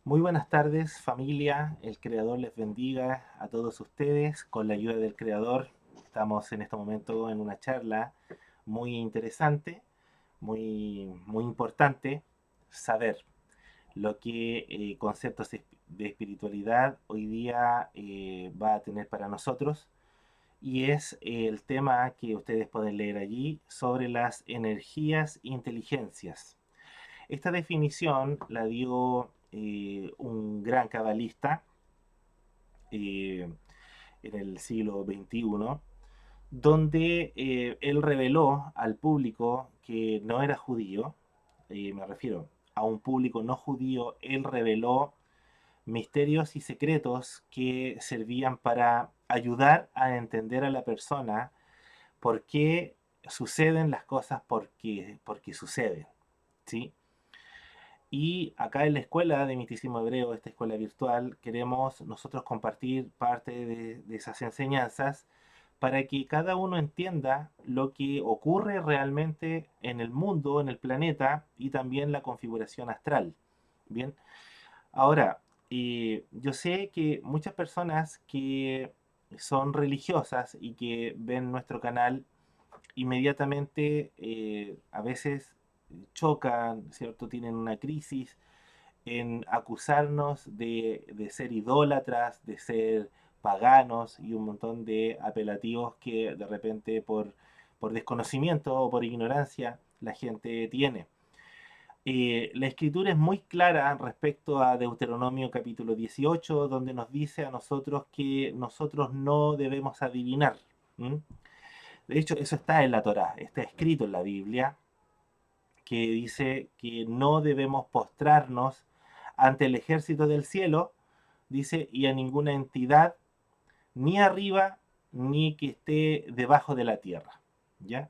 Muy buenas tardes, familia. El Creador les bendiga a todos ustedes. Con la ayuda del Creador, estamos en este momento en una charla muy interesante, muy importante. Saber lo que conceptos de espiritualidad hoy día va a tener para nosotros. Y es el tema que ustedes pueden leer allí sobre las energías e inteligencias. Esta definición la dio un gran cabalista eh, en el siglo XXI, donde él reveló al público que no era judío, me refiero a un público no judío, él reveló misterios y secretos que servían para ayudar a entender a la persona por qué suceden las cosas porque suceden, ¿sí? Y acá en la escuela de Misticismo Hebreo, esta escuela virtual, queremos nosotros compartir parte de esas enseñanzas para que cada uno entienda lo que ocurre realmente en el mundo, en el planeta y también la configuración astral. Bien, ahora, yo sé que muchas personas que son religiosas y que ven nuestro canal inmediatamente a veces chocan, ¿cierto? Tienen una crisis en acusarnos de ser idólatras, de ser paganos y un montón de apelativos que de repente por desconocimiento o por ignorancia la gente tiene. La escritura es muy clara respecto a Deuteronomio capítulo 18, donde nos dice a nosotros que nosotros no debemos adivinar. ¿Mm? De hecho, eso está en la Torá, está escrito en la Biblia, que dice que no debemos postrarnos ante el ejército del cielo, dice, y a ninguna entidad, ni arriba, ni que esté debajo de la tierra. ¿Ya?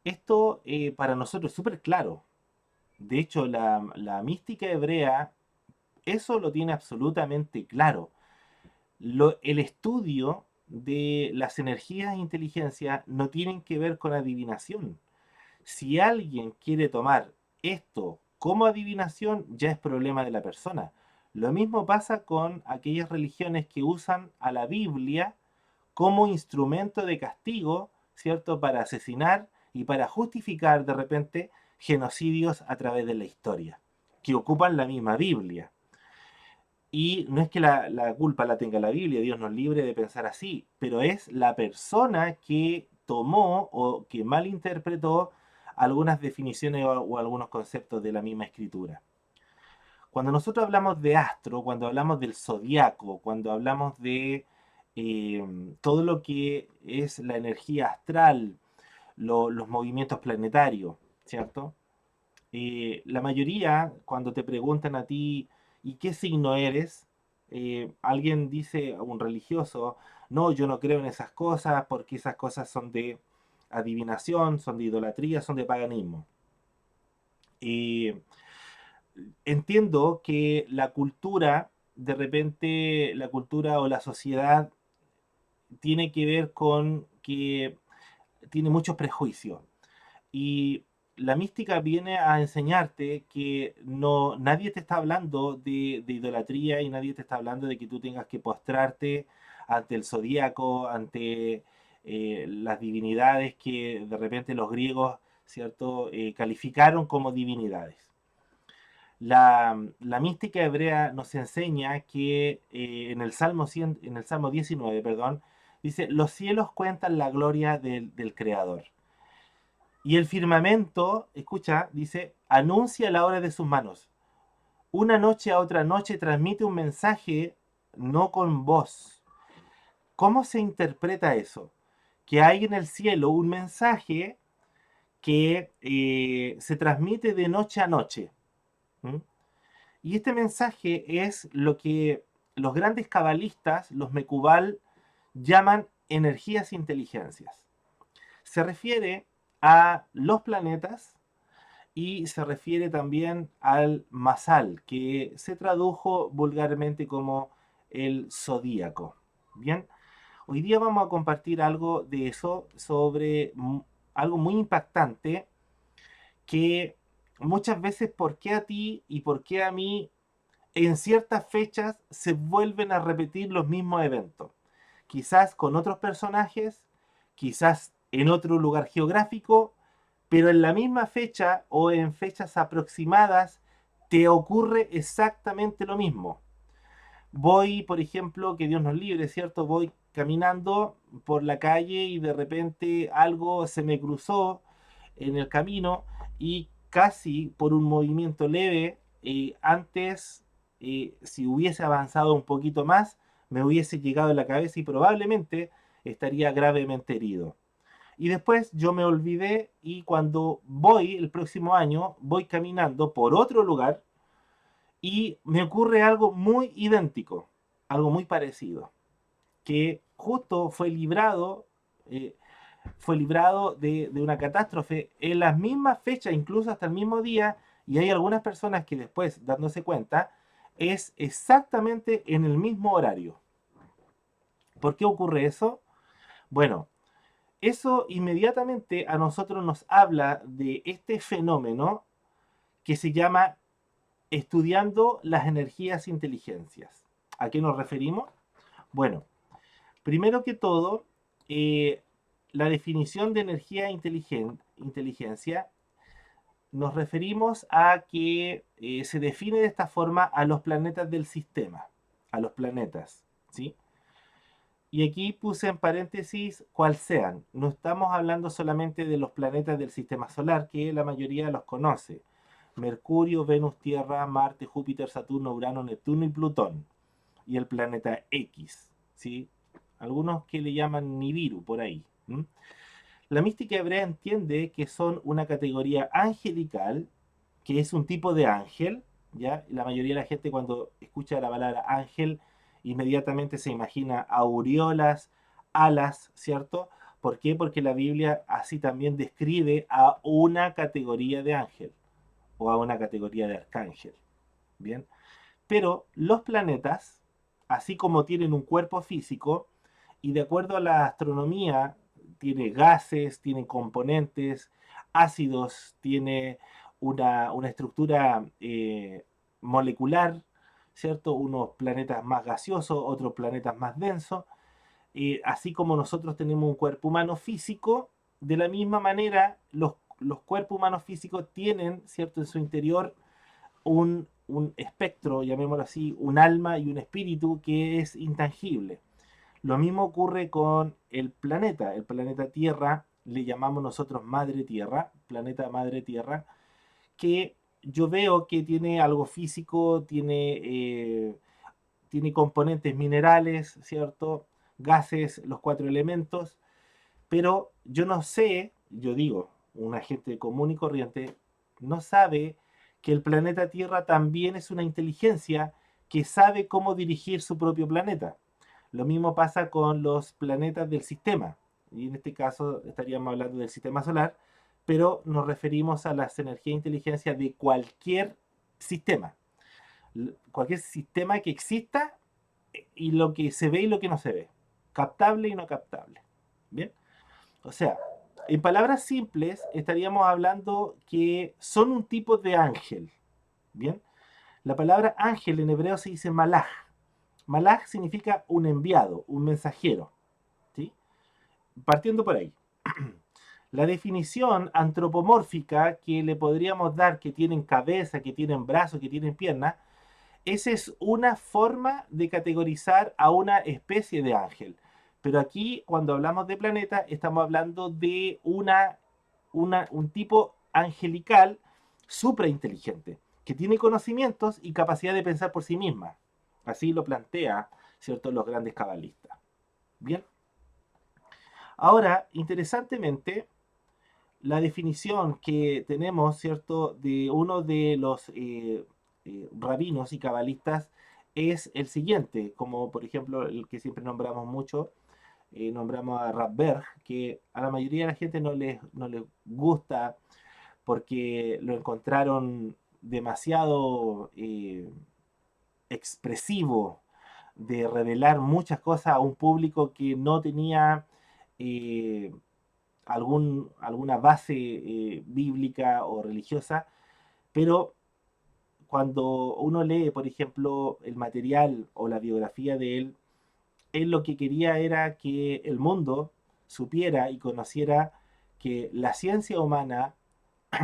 Esto para nosotros es súper claro. De hecho, la mística hebrea eso lo tiene absolutamente claro. El estudio de las energías e inteligencia no tienen que ver con adivinación. Si alguien quiere tomar esto como adivinación, ya es problema de la persona. Lo mismo pasa con aquellas religiones que usan a la Biblia como instrumento de castigo, ¿cierto? Para asesinar y para justificar de repente genocidios a través de la historia, que ocupan la misma Biblia. Y no es que la culpa la tenga la Biblia, Dios nos libre de pensar así, pero es la persona que tomó o que malinterpretó algunas definiciones o algunos conceptos de la misma escritura. Cuando nosotros hablamos de astro, cuando hablamos del zodiaco, cuando hablamos de todo lo que es la energía astral, los movimientos planetarios, ¿cierto? La mayoría, cuando te preguntan a ti, ¿y qué signo eres? Alguien dice, un religioso, no, yo no creo en esas cosas porque esas cosas son de adivinación, son de idolatría, son de paganismo. Eh, Entiendo que la cultura, de repente, la cultura o la sociedad tiene que ver con que tiene muchos prejuicios. Y la mística viene a enseñarte que no, nadie te está hablando de idolatría y nadie te está hablando de que tú tengas que postrarte ante el zodíaco, ante las divinidades que de repente los griegos, ¿cierto?, calificaron como divinidades. La mística hebrea nos enseña que en el Salmo 19, perdón, dice, los cielos cuentan la gloria del Creador. Y el firmamento, escucha, dice, anuncia la obra de sus manos. Una noche a otra noche transmite un mensaje no con voz. ¿Cómo se interpreta eso? Que hay en el cielo un mensaje que se transmite de noche a noche. ¿Mm? Y este mensaje es lo que los grandes cabalistas, los Mecubal, llaman energías e inteligencias. Se refiere a los planetas y se refiere también al masal, que se tradujo vulgarmente como el zodíaco. Bien, hoy día vamos a compartir algo de eso sobre algo muy impactante que muchas veces, ¿por qué a ti y por qué a mí en ciertas fechas se vuelven a repetir los mismos eventos. Quizás con otros personajes, quizás en otro lugar geográfico, pero en la misma fecha o en fechas aproximadas te ocurre exactamente lo mismo. Voy, por ejemplo, que Dios nos libre, ¿cierto? Voy caminando por la calle y de repente algo se me cruzó en el camino y casi por un movimiento leve, antes, si hubiese avanzado un poquito más, me hubiese llegado en la cabeza y probablemente estaría gravemente herido. Y después yo me olvidé y cuando voy el próximo año, voy caminando por otro lugar y me ocurre algo muy idéntico, algo muy parecido, que justo eh, fue librado de una catástrofe en las mismas fechas, incluso hasta el mismo día, y hay algunas personas que después, dándose cuenta, es exactamente en el mismo horario. ¿Por qué ocurre eso? Bueno, eso inmediatamente a nosotros nos habla de este fenómeno que se llama estudiando las energías inteligencias. ¿A qué nos referimos? Bueno, primero que todo, eh, la definición de energía inteligencia nos referimos a que se define de esta forma a los planetas del sistema, a los planetas, ¿sí? Y aquí puse en paréntesis cuál sean. No estamos hablando solamente de los planetas del sistema solar, que la mayoría los conoce. Mercurio, Venus, Tierra, Marte, Júpiter, Saturno, Urano, Neptuno y Plutón. Y el planeta X, ¿sí? Algunos que le llaman Nibiru por ahí. ¿M? La mística hebrea entiende que son una categoría angelical, que es un tipo de ángel, ¿ya? La mayoría de la gente cuando escucha la palabra ángel inmediatamente se imagina aureolas, alas, ¿cierto? ¿Por qué? Porque la Biblia así también describe a una categoría de ángel o a una categoría de arcángel, ¿bien? Pero los planetas, así como tienen un cuerpo físico, y de acuerdo a la astronomía, tiene gases, tiene componentes, ácidos, tiene una estructura molecular, ¿cierto? Unos planetas más gaseosos, otros planetas más densos. Así como nosotros tenemos un cuerpo humano físico, de la misma manera los cuerpos humanos físicos tienen, ¿cierto? En su interior un espectro, llamémoslo así, un alma y un espíritu que es intangible. Lo mismo ocurre con el planeta Tierra, le llamamos nosotros Madre Tierra, planeta Madre Tierra, que yo veo que tiene algo físico, tiene componentes minerales, ¿cierto? Gases, los cuatro elementos, pero yo no sé, yo digo, una gente común y corriente no sabe que el planeta Tierra también es una inteligencia que sabe cómo dirigir su propio planeta. Lo mismo pasa con los planetas del sistema, y en este caso estaríamos hablando del sistema solar, pero nos referimos a las energías de inteligencia de cualquier sistema. Cualquier sistema que exista y lo que se ve y lo que no se ve. Captable y no captable. ¿Bien? O sea, en palabras simples, estaríamos hablando que son un tipo de ángel. Bien, la palabra ángel en hebreo se dice malaj. Malaj significa un enviado, un mensajero. ¿Sí? Partiendo por ahí. La definición antropomórfica que le podríamos dar, que tienen cabeza, que tienen brazos, que tienen piernas, esa es una forma de categorizar a una especie de ángel. Pero aquí, cuando hablamos de planeta, estamos hablando de un tipo angelical suprainteligente, que tiene conocimientos y capacidad de pensar por sí misma. Así lo plantea, ¿cierto?, los grandes cabalistas. Bien. Ahora, interesantemente, la definición que tenemos, ¿cierto?, de uno de los rabinos y cabalistas es el siguiente, como por ejemplo el que siempre nombramos mucho, nombramos a Radberg, que a la mayoría de la gente no les gusta porque lo encontraron demasiado expresivo, de revelar muchas cosas a un público que no tenía eh, alguna base bíblica o religiosa, pero cuando uno lee, por ejemplo, el material o la biografía de él lo que quería era que el mundo supiera y conociera que la ciencia humana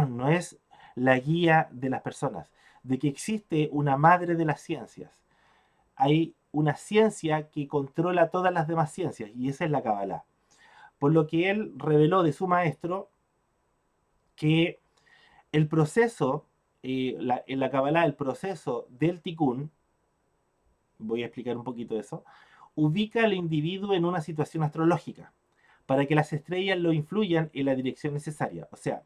no es la guía de las personas, de que existe una madre de las ciencias. Hay una ciencia que controla todas las demás ciencias y esa es la Kabbalah. Por lo que él reveló de su maestro que el proceso, en la Kabbalah, el proceso del Tikkun, voy a explicar un poquito eso, ubica al individuo en una situación astrológica para que las estrellas lo influyan en la dirección necesaria. O sea,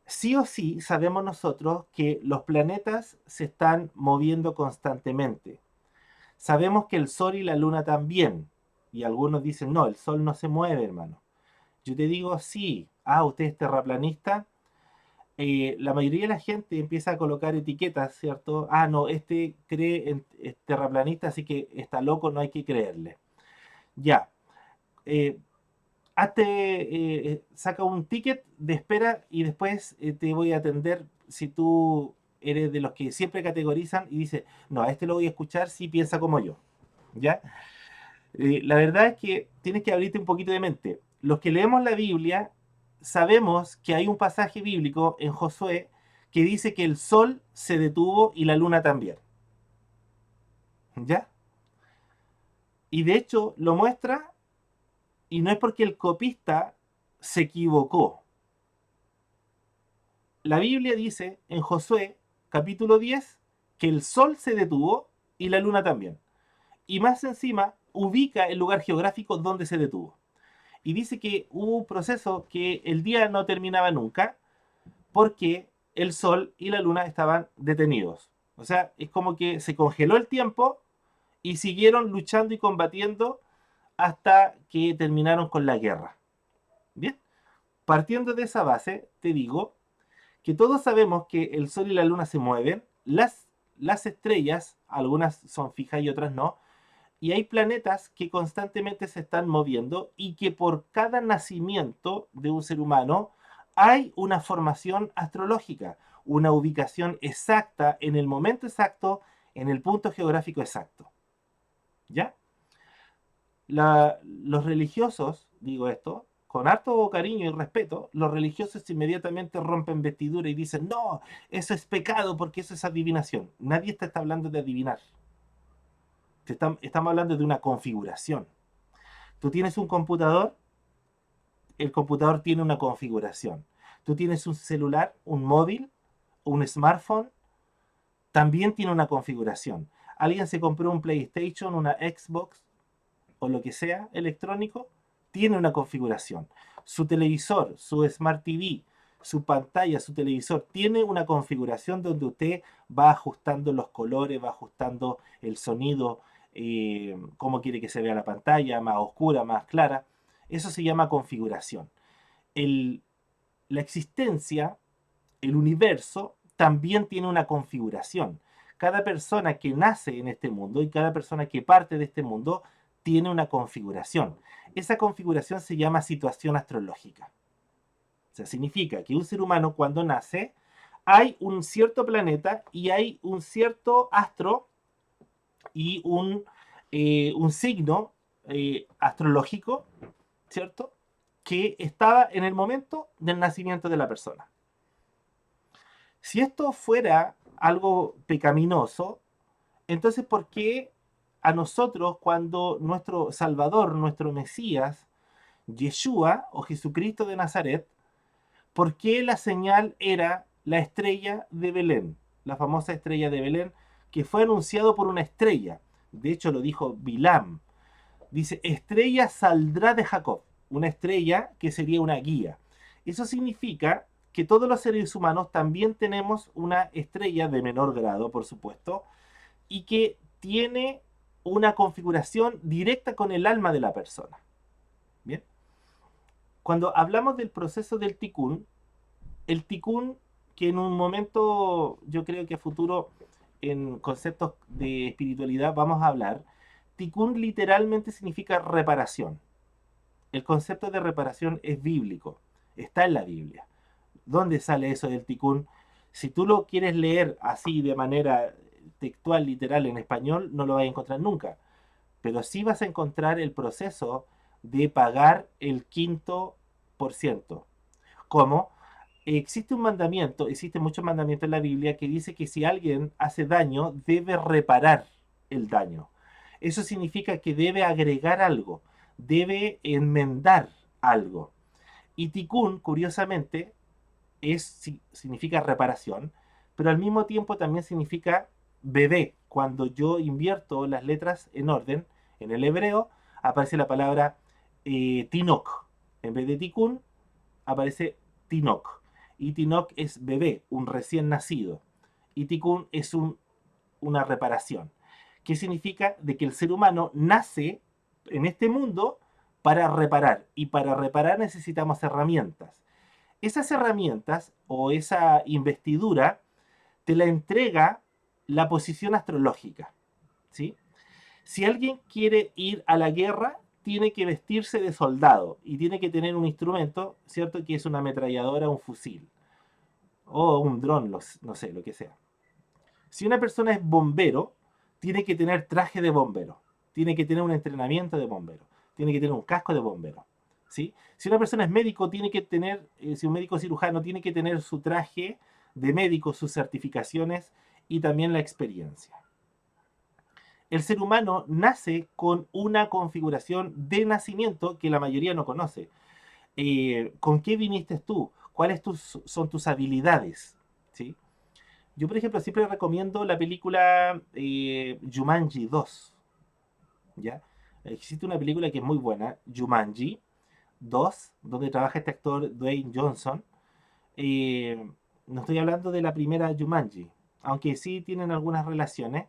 sí o sí sabemos nosotros que los planetas se están moviendo constantemente. Sabemos que el Sol y la Luna también. Y algunos dicen, no, el Sol no se mueve, hermano. Yo te digo, sí. Ah, usted es terraplanista. La mayoría de la gente empieza a colocar etiquetas, ¿cierto? Ah, no, este cree en es terraplanista, así que está loco, no hay que creerle. Ya. Eh, saca un ticket de espera y después te voy a atender si tú eres de los que siempre categorizan y dice, no, a este lo voy a escuchar si piensa como yo. ¿Ya? La verdad es que tienes que abrirte un poquito de mente. Los que leemos la Biblia sabemos que hay un pasaje bíblico en Josué que dice que el sol se detuvo y la luna también. ¿Ya? Y de hecho lo muestra y no es porque el copista se equivocó. La Biblia dice en Josué capítulo 10 que el sol se detuvo y la luna también. Y más encima ubica el lugar geográfico donde se detuvo. Y dice que hubo un proceso que el día no terminaba nunca porque el sol y la luna estaban detenidos. O sea, es como que se congeló el tiempo y siguieron luchando y combatiendo hasta que terminaron con la guerra. Bien, partiendo de esa base, te digo que todos sabemos que el sol y la luna se mueven, las estrellas, algunas son fijas y otras no, y hay planetas que constantemente se están moviendo y que por cada nacimiento de un ser humano hay una formación astrológica, una ubicación exacta en el momento exacto, en el punto geográfico exacto. ¿Ya? Los religiosos, digo esto, con harto cariño y respeto, los religiosos inmediatamente rompen vestidura y dicen, no, eso es pecado porque eso es adivinación. Nadie te está hablando de adivinar. Estamos hablando de una configuración. Tú tienes un computador, el computador tiene una configuración. Tú tienes un celular, un móvil, un smartphone, también tiene una configuración. Alguien se compró un PlayStation, una Xbox o lo que sea electrónico, tiene una configuración. Su televisor, su Smart TV, su pantalla, su televisor, tiene una configuración donde usted va ajustando los colores, va ajustando el sonido, cómo quiere que se vea la pantalla, más oscura, más clara. Eso se llama configuración. El, la existencia, el universo, también tiene una configuración. Cada persona que nace en este mundo y cada persona que parte de este mundo tiene una configuración. Esa configuración se llama situación astrológica. O sea, significa que un ser humano cuando nace hay un cierto planeta y hay un cierto astro y un signo astrológico, ¿cierto? Que estaba en el momento del nacimiento de la persona. Si esto fuera algo pecaminoso, entonces ¿por qué a nosotros cuando nuestro Salvador, nuestro Mesías, Yeshua o Jesucristo de Nazaret, por qué la señal era la estrella de Belén, la famosa estrella de Belén, que fue anunciado por una estrella? De hecho lo dijo Bilam. Dice, estrella saldrá de Jacob, una estrella que sería una guía. Eso significa que todos los seres humanos también tenemos una estrella de menor grado, por supuesto, y que tiene una configuración directa con el alma de la persona. Bien. Cuando hablamos del proceso del tikkun, el tikkun, que en un momento, yo creo que a futuro, en conceptos de espiritualidad vamos a hablar, tikkun literalmente significa reparación. El concepto de reparación es bíblico, está en la Biblia. ¿Dónde sale eso del tikkun? Si tú lo quieres leer así de manera textual, literal, en español, no lo vas a encontrar nunca. Pero sí vas a encontrar el proceso de pagar el quinto por ciento. ¿Cómo? Existe un mandamiento, existe muchos mandamientos en la Biblia que dice que si alguien hace daño, debe reparar el daño. Eso significa que debe agregar algo, debe enmendar algo. Y tikkun, curiosamente, significa reparación, pero al mismo tiempo también significa bebé. Cuando yo invierto las letras en orden, en el hebreo, aparece la palabra tinok. En vez de tikkun, aparece tinok. Y tinok es bebé, un recién nacido. Y tikkun es una reparación. ¿Qué significa? De que el ser humano nace en este mundo para reparar. Y para reparar necesitamos herramientas. Esas herramientas o esa investidura te la entrega la posición astrológica, ¿sí? Si alguien quiere ir a la guerra, tiene que vestirse de soldado y tiene que tener un instrumento, ¿cierto? Que es una ametralladora, un fusil o un dron, no sé, lo que sea. Si una persona es bombero, tiene que tener traje de bombero, tiene que tener un entrenamiento de bombero, tiene que tener un casco de bombero, ¿sí? Si una persona es médico, tiene que tener, si un médico cirujano, tiene que tener su traje de médico, sus certificaciones y también la experiencia. El ser humano nace con una configuración de nacimiento que la mayoría no conoce. ¿Con qué viniste tú? ¿Cuáles son tus habilidades? ¿Sí? Yo, por ejemplo, siempre recomiendo la película Jumanji 2. ¿Ya? Existe una película que es muy buena, Jumanji 2, donde trabaja este actor Dwayne Johnson. Eh, no estoy hablando de la primera Jumanji, aunque sí tienen algunas relaciones,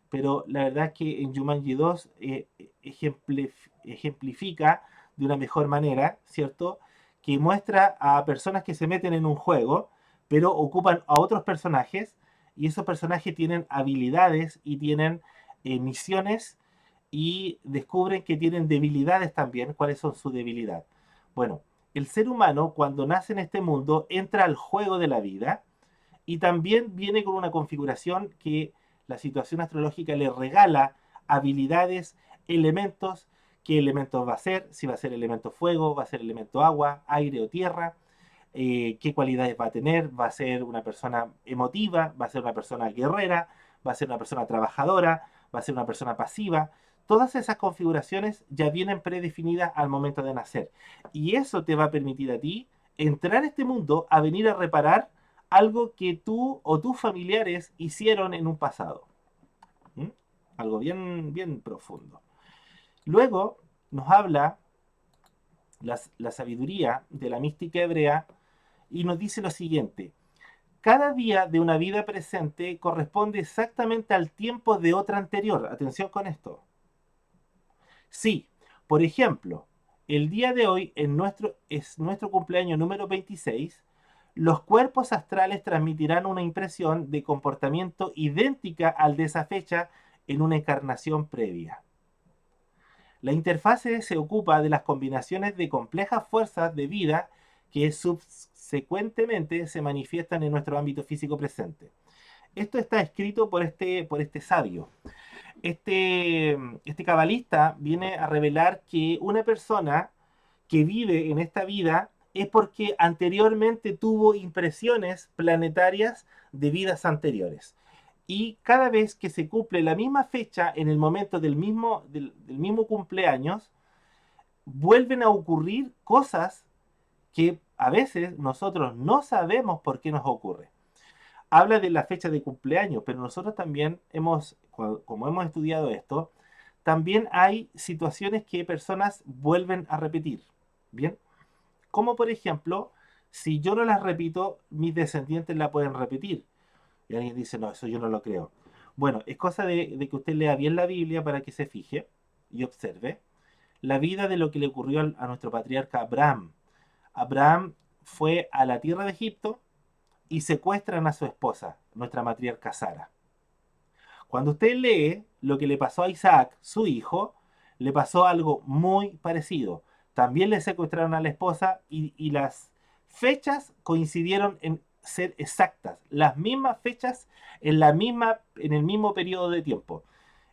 pero la verdad es que en Jumanji 2 ejemplifica de una mejor manera, ¿cierto? Que muestra a personas que se meten en un juego, pero ocupan a otros personajes, y esos personajes tienen habilidades y tienen misiones, y descubren que tienen debilidades también. ¿Cuáles son sus debilidades? Bueno, el ser humano cuando nace en este mundo entra al juego de la vida y también viene con una configuración que la situación astrológica le regala habilidades, elementos, qué elementos va a ser, si va a ser elemento fuego, va a ser elemento agua, aire o tierra, qué cualidades va a tener, va a ser una persona emotiva, va a ser una persona guerrera, va a ser una persona trabajadora, va a ser una persona pasiva. Todas esas configuraciones ya vienen predefinidas al momento de nacer. Y eso te va a permitir a ti entrar a este mundo a venir a reparar algo que tú o tus familiares hicieron en un pasado. ¿Mm? Algo bien, bien profundo. Luego nos habla la sabiduría de la mística hebrea y nos dice lo siguiente. Cada día de una vida presente corresponde exactamente al tiempo de otra anterior. Atención con esto. Sí, por ejemplo, el día de hoy es nuestro cumpleaños número 26. Los cuerpos astrales transmitirán una impresión de comportamiento idéntica al de esa fecha en una encarnación previa. La interfase se ocupa de las combinaciones de complejas fuerzas de vida que subsecuentemente se manifiestan en nuestro ámbito físico presente. Esto está escrito por este sabio. Este cabalista viene a revelar que una persona que vive en esta vida es porque anteriormente tuvo impresiones planetarias de vidas anteriores. Y cada vez que se cumple la misma fecha en el momento del mismo cumpleaños, vuelven a ocurrir cosas que a veces nosotros no sabemos por qué nos ocurre. Habla de la fecha de cumpleaños, pero nosotros también como hemos estudiado esto, también hay situaciones que personas vuelven a repetir. Bien, como por ejemplo, si yo no las repito, mis descendientes la pueden repetir. Y alguien dice, no, eso yo no lo creo. Bueno, es cosa de que usted lea bien la Biblia para que se fije y observe la vida de lo que le ocurrió a nuestro patriarca Abraham. Abraham fue a la tierra de Egipto y secuestran a su esposa, nuestra matriarca Sara. Cuando usted lee lo que le pasó a Isaac, su hijo, le pasó algo muy parecido. También le secuestraron a la esposa y las fechas coincidieron en ser exactas, las mismas fechas en el mismo periodo de tiempo.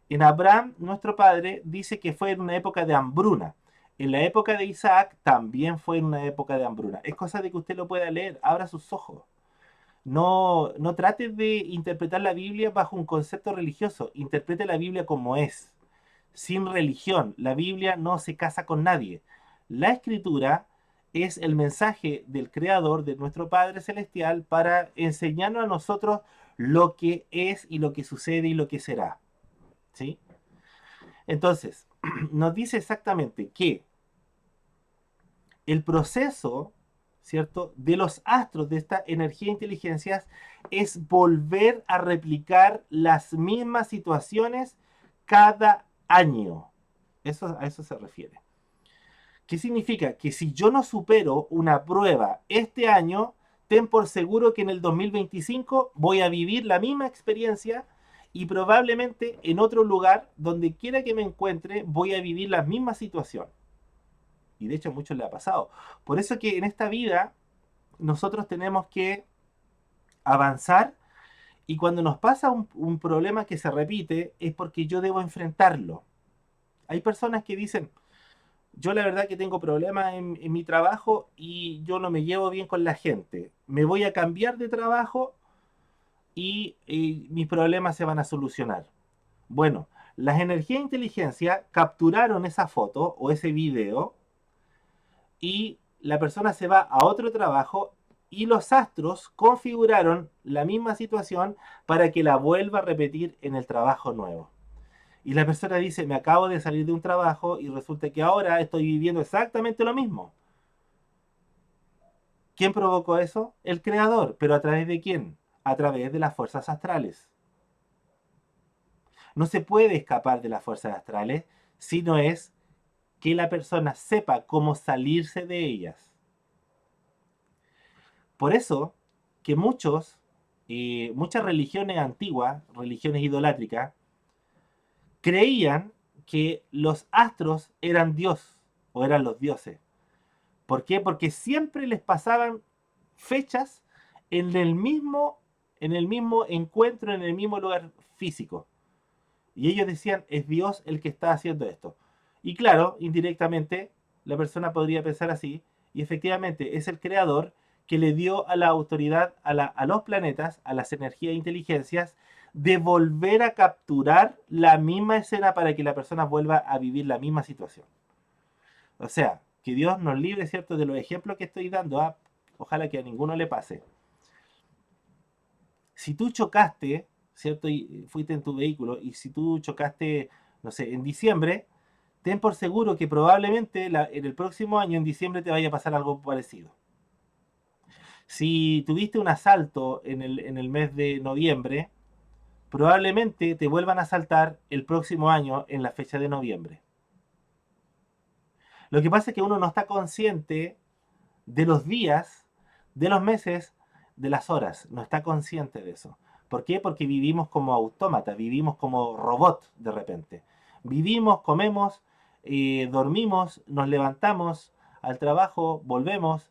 En Abraham, nuestro padre, dice que fue en una época de hambruna. En la época de Isaac también fue en una época de hambruna. Es cosa de que usted lo pueda leer, abra sus ojos. No trate de interpretar la Biblia bajo un concepto religioso, interprete la Biblia como es, sin religión. La Biblia no se casa con nadie. La escritura es el mensaje del Creador, de nuestro Padre Celestial, para enseñarnos a nosotros lo que es y lo que sucede y lo que será. ¿Sí? Entonces, nos dice exactamente que el proceso, ¿cierto?, de los astros, de esta energía e inteligencias, es volver a replicar las mismas situaciones cada año. A eso se refiere. ¿Qué significa? Que si yo no supero una prueba este año, ten por seguro que en el 2025 voy a vivir la misma experiencia y probablemente en otro lugar, donde quiera que me encuentre, voy a vivir la misma situación. Y de hecho a muchos les ha pasado. Por eso que en esta vida nosotros tenemos que avanzar, y cuando nos pasa un problema que se repite es porque yo debo enfrentarlo. Hay personas que dicen, yo la verdad que tengo problemas en mi trabajo y yo no me llevo bien con la gente. Me voy a cambiar de trabajo y mis problemas se van a solucionar. Bueno, las energías de inteligencia capturaron esa foto o ese video y la persona se va a otro trabajo y los astros configuraron la misma situación para que la vuelva a repetir en el trabajo nuevo. Y la persona dice, me acabo de salir de un trabajo y resulta que ahora estoy viviendo exactamente lo mismo. ¿Quién provocó eso? El creador. ¿Pero a través de quién? A través de las fuerzas astrales. No se puede escapar de las fuerzas astrales si no es que la persona sepa cómo salirse de ellas. Por eso que muchas religiones antiguas, religiones idolátricas, creían que los astros eran Dios o eran los dioses. ¿Por qué? Porque siempre les pasaban fechas en el mismo encuentro, en el mismo lugar físico. Y ellos decían, es Dios el que está haciendo esto. Y claro, indirectamente, la persona podría pensar así, y efectivamente es el creador que le dio a la autoridad, a los planetas, a las energías e inteligencias, de volver a capturar la misma escena para que la persona vuelva a vivir la misma situación. O sea, que Dios nos libre, ¿cierto?, de los ejemplos que estoy dando. Ojalá que a ninguno le pase. Si tú chocaste, ¿cierto? Y fuiste en tu vehículo, y si tú chocaste, no sé, en diciembre, ten por seguro que probablemente en el próximo año, en diciembre, te vaya a pasar algo parecido. Si tuviste un asalto en el mes de noviembre, probablemente te vuelvan a asaltar el próximo año en la fecha de noviembre. Lo que pasa es que uno no está consciente de los días, de los meses, de las horas. No está consciente de eso. ¿Por qué? Porque vivimos como autómatas, vivimos como robot de repente. Vivimos, comemos, dormimos, nos levantamos al trabajo, volvemos,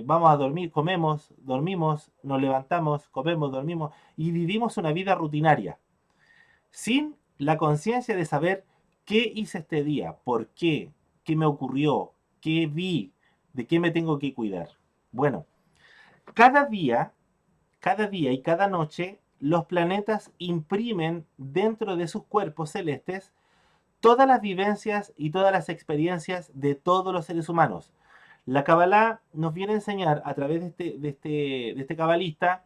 vamos a dormir, comemos, dormimos, nos levantamos, comemos, dormimos y vivimos una vida rutinaria, sin la conciencia de saber qué hice este día, por qué me ocurrió, qué vi, de qué me tengo que cuidar. Bueno, cada día, cada día y cada noche, los planetas imprimen dentro de sus cuerpos celestes todas las vivencias y todas las experiencias de todos los seres humanos. La Kabbalah nos viene a enseñar a través de este cabalista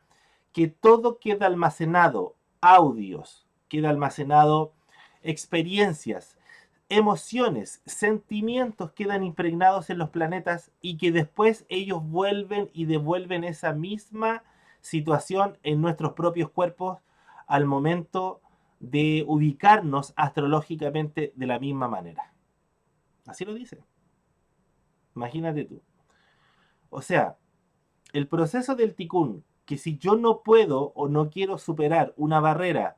que todo queda almacenado, audios, queda almacenado experiencias, emociones, sentimientos quedan impregnados en los planetas y que después ellos vuelven y devuelven esa misma situación en nuestros propios cuerpos al momento de ubicarnos astrológicamente de la misma manera. Así lo dice. Imagínate tú. O sea, el proceso del tikkun, que si yo no puedo o no quiero superar una barrera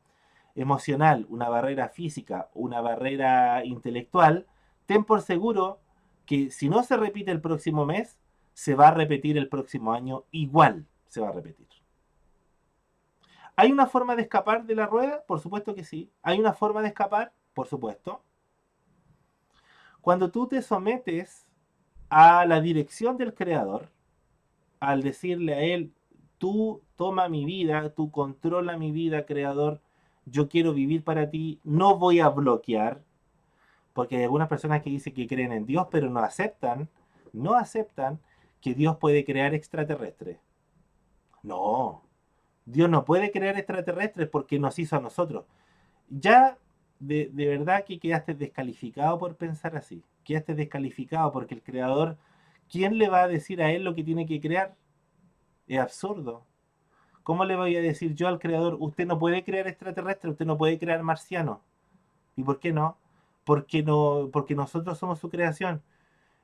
emocional, una barrera física, una barrera intelectual, ten por seguro que si no se repite el próximo mes, se va a repetir el próximo año igual. se va a repetir. ¿Hay una forma de escapar de la rueda? Por supuesto que sí. ¿Hay una forma de escapar? Por supuesto. Cuando tú te sometes a la dirección del creador, al decirle a él, tú toma mi vida, tú controla mi vida, creador, yo quiero vivir para ti, no voy a bloquear, porque hay algunas personas que dicen que creen en Dios, pero no aceptan que Dios puede crear extraterrestres. No, Dios no puede crear extraterrestres porque nos hizo a nosotros. Ya de verdad que quedaste descalificado por pensar así. Quedaste descalificado porque el creador, ¿quién le va a decir a él lo que tiene que crear? Es absurdo. ¿Cómo le voy a decir yo al creador, usted no puede crear extraterrestres, usted no puede crear marcianos? ¿Y por qué no? Porque no, porque nosotros somos su creación.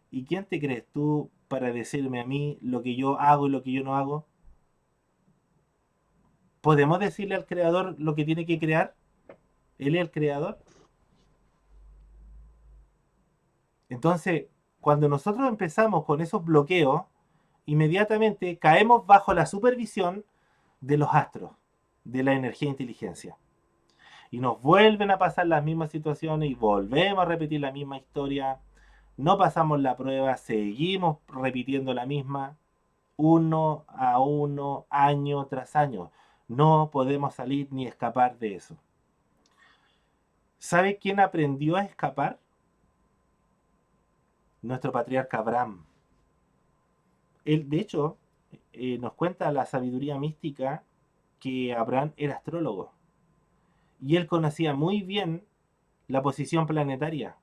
¿Y quién te crees tú para decirme a mí lo que yo hago y lo que yo no hago? ¿Podemos decirle al creador lo que tiene que crear? ¿Él es el creador? Entonces, cuando nosotros empezamos con esos bloqueos, inmediatamente caemos bajo la supervisión de los astros, de la energía e inteligencia. Y nos vuelven a pasar las mismas situaciones y volvemos a repetir la misma historia. No pasamos la prueba, seguimos repitiendo la misma, uno a uno, año tras año. No podemos salir ni escapar de eso. ¿Sabe quién aprendió a escapar? Nuestro patriarca Abraham. Él, de hecho, nos cuenta la sabiduría mística que Abraham era astrólogo. Y él conocía muy bien la posición planetaria.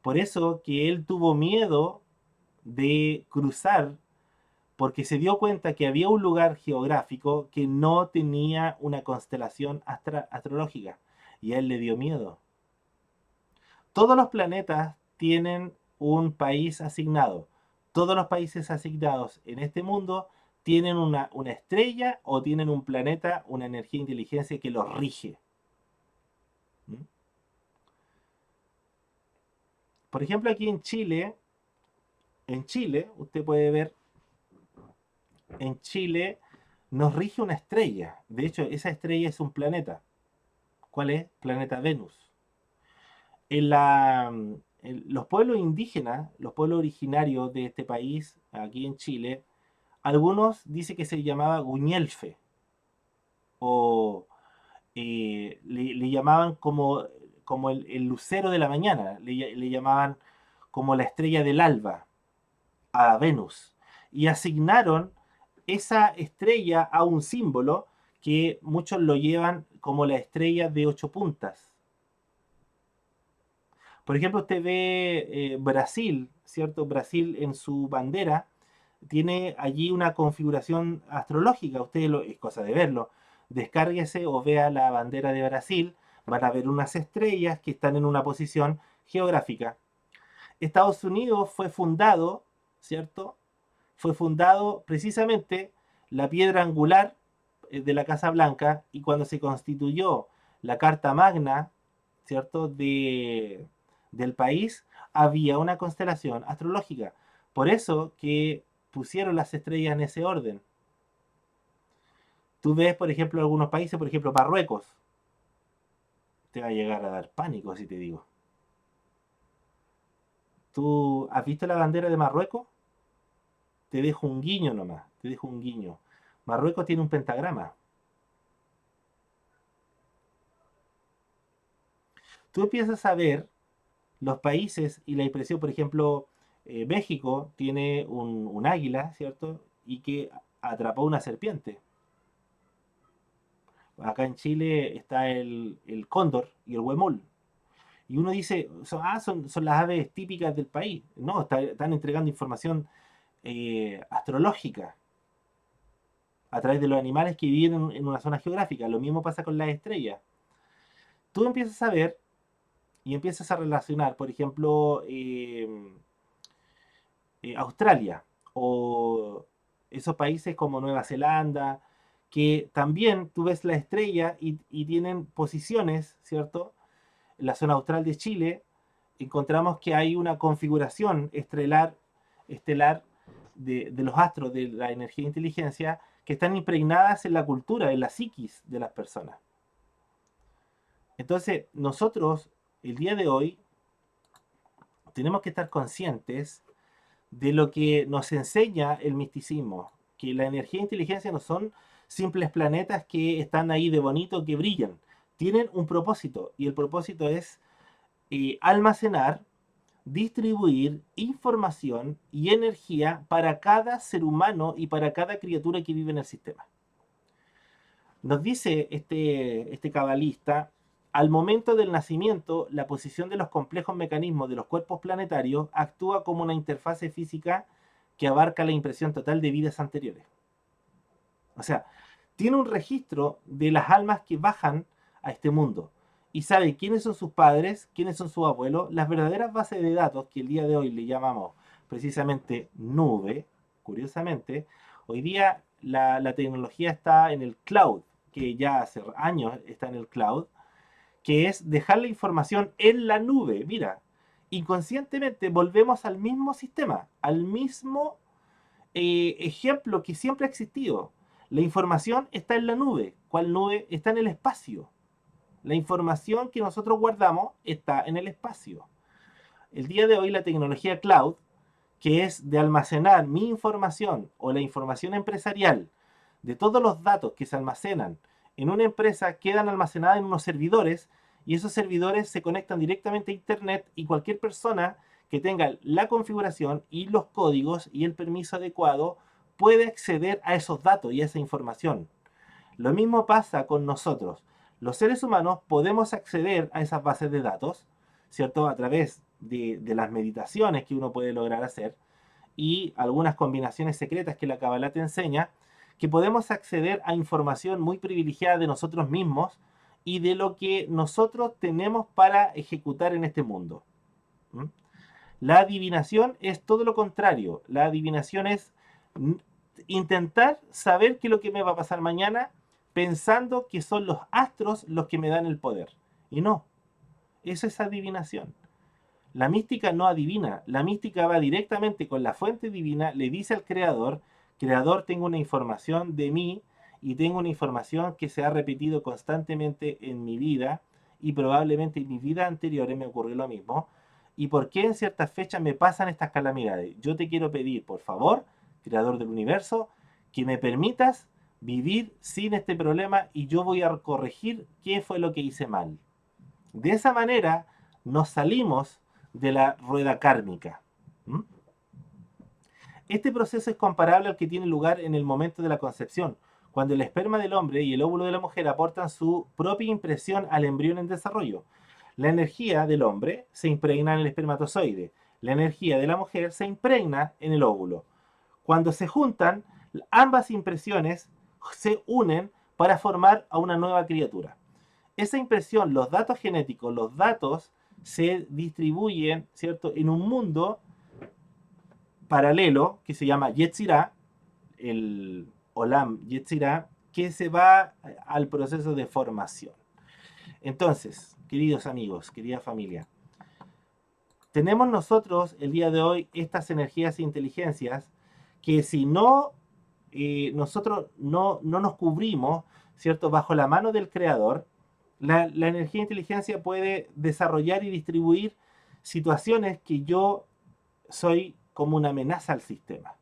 Por eso que él tuvo miedo de cruzar, porque se dio cuenta que había un lugar geográfico que no tenía una constelación astrológica. Y a él le dio miedo. Todos los planetas tienen un país asignado. Todos los países asignados en este mundo tienen una estrella o tienen un planeta, una energía e inteligencia que los rige. ¿Mm? Por ejemplo, aquí en Chile, usted puede ver, en Chile nos rige una estrella. De hecho, esa estrella es un planeta. ¿Cuál es? Planeta Venus. En los pueblos indígenas, los pueblos originarios de este país, aquí en Chile, algunos dicen que se llamaba Guñelfe, o le llamaban como el lucero de la mañana, le llamaban como la estrella del alba a Venus. Y asignaron esa estrella a un símbolo que muchos lo llevan como la estrella de 8 puntas. Por ejemplo, usted ve Brasil, ¿cierto? Brasil en su bandera tiene allí una configuración astrológica. Es cosa de verlo. Descárguese o vea la bandera de Brasil. Van a ver unas estrellas que están en una posición geográfica. Estados Unidos fue fundado, ¿cierto? Fue fundado precisamente la piedra angular de la Casa Blanca, y cuando se constituyó la Carta Magna, ¿cierto? Del país, había una constelación astrológica. Por eso que pusieron las estrellas en ese orden. Tú ves, por ejemplo, algunos países, por ejemplo, Marruecos. Te va a llegar a dar pánico si te digo. ¿Tú has visto la bandera de Marruecos? Te dejo un guiño nomás, te dejo un guiño. Marruecos tiene un pentagrama. Tú empiezas a ver los países y la impresión, por ejemplo, México tiene un águila, ¿cierto? Y que atrapó una serpiente. Acá en Chile está el cóndor y el huemul. Y uno dice, son las aves típicas del país. No, están entregando información astrológica a través de los animales que viven en una zona geográfica. Lo mismo pasa con las estrellas. Tú empiezas a ver y empiezas a relacionar, por ejemplo, Australia o esos países como Nueva Zelanda, que también tú ves la estrella y tienen posiciones, ¿cierto? En la zona austral de Chile encontramos que hay una configuración estelar de los astros de la energía e inteligencia que están impregnadas en la cultura, en la psiquis de las personas. Entonces, nosotros, el día de hoy, tenemos que estar conscientes de lo que nos enseña el misticismo, que la energía e inteligencia no son simples planetas que están ahí de bonito, que brillan. Tienen un propósito, y el propósito es almacenar, distribuir información y energía para cada ser humano y para cada criatura que vive en el sistema. Nos dice este cabalista, al momento del nacimiento, la posición de los complejos mecanismos de los cuerpos planetarios actúa como una interfase física que abarca la impresión total de vidas anteriores. O sea, tiene un registro de las almas que bajan a este mundo y sabe quiénes son sus padres, quiénes son sus abuelos, las verdaderas bases de datos que el día de hoy le llamamos precisamente nube. Curiosamente, hoy día la tecnología está en el cloud, que ya hace años está en el cloud, que es dejar la información en la nube. Mira, inconscientemente volvemos al mismo sistema, al mismo ejemplo que siempre ha existido. La información está en la nube. ¿Cuál nube? Está en el espacio. La información que nosotros guardamos está en el espacio. El día de hoy la tecnología cloud, que es de almacenar mi información o la información empresarial de todos los datos que se almacenan en una empresa, quedan almacenadas en unos servidores y esos servidores se conectan directamente a internet y cualquier persona que tenga la configuración y los códigos y el permiso adecuado puede acceder a esos datos y a esa información. Lo mismo pasa con nosotros. Los seres humanos podemos acceder a esas bases de datos, ¿cierto? A través de las meditaciones que uno puede lograr hacer y algunas combinaciones secretas que la Kabbalah te enseña, que podemos acceder a información muy privilegiada de nosotros mismos y de lo que nosotros tenemos para ejecutar en este mundo. ¿Mm? La adivinación es todo lo contrario. La adivinación es intentar saber qué es lo que me va a pasar mañana pensando que son los astros los que me dan el poder. Y no, eso es adivinación. La mística no adivina, la mística va directamente con la fuente divina, le dice al creador, creador, tengo una información de mí y tengo una información que se ha repetido constantemente en mi vida y probablemente en mis vidas anteriores me ocurrió lo mismo. ¿Y por qué en ciertas fechas me pasan estas calamidades? Yo te quiero pedir, por favor, creador del universo, que me permitas vivir sin este problema y yo voy a corregir qué fue lo que hice mal. De esa manera nos salimos de la rueda kármica. ¿Mm? Este proceso es comparable al que tiene lugar en el momento de la concepción, cuando el esperma del hombre y el óvulo de la mujer aportan su propia impresión al embrión en desarrollo. La energía del hombre se impregna en el espermatozoide, la energía de la mujer se impregna en el óvulo. Cuando se juntan, ambas impresiones se unen para formar a una nueva criatura. Esa impresión, los datos genéticos, los datos se distribuyen, ¿cierto?, en un mundo paralelo que se llama Yetzirah, el Olam Yetzirah, que se va al proceso de formación. Entonces, queridos amigos, querida familia, tenemos nosotros el día de hoy estas energías e inteligencias que si no nosotros no nos cubrimos, ¿cierto?, bajo la mano del creador, la energía e inteligencia puede desarrollar y distribuir situaciones que yo soy como una amenaza al sistema.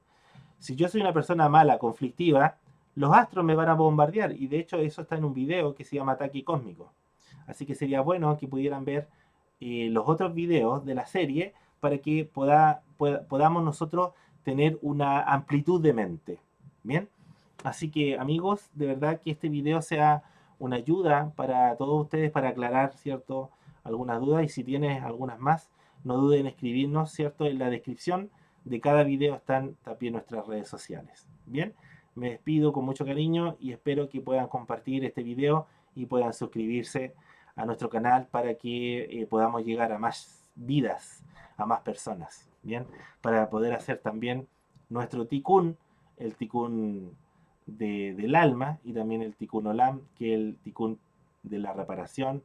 Si yo soy una persona mala, conflictiva, los astros me van a bombardear y de hecho eso está en un video que se llama Ataque Cósmico. Así que sería bueno que pudieran ver los otros videos de la serie para que podamos nosotros tener una amplitud de mente. Bien, así que amigos, de verdad que este video sea una ayuda para todos ustedes para aclarar, ¿cierto?, algunas dudas y si tienes algunas más, no duden en escribirnos, ¿cierto? En la descripción de cada video están también nuestras redes sociales. Bien, me despido con mucho cariño y espero que puedan compartir este video y puedan suscribirse a nuestro canal para que podamos llegar a más vidas, a más personas. Bien, para poder hacer también nuestro tikkun, el tikkun del alma y también el tikkun olam, que es el tikkun de la reparación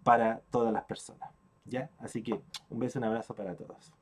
para todas las personas. ¿Ya? Así que un beso y un abrazo para todos.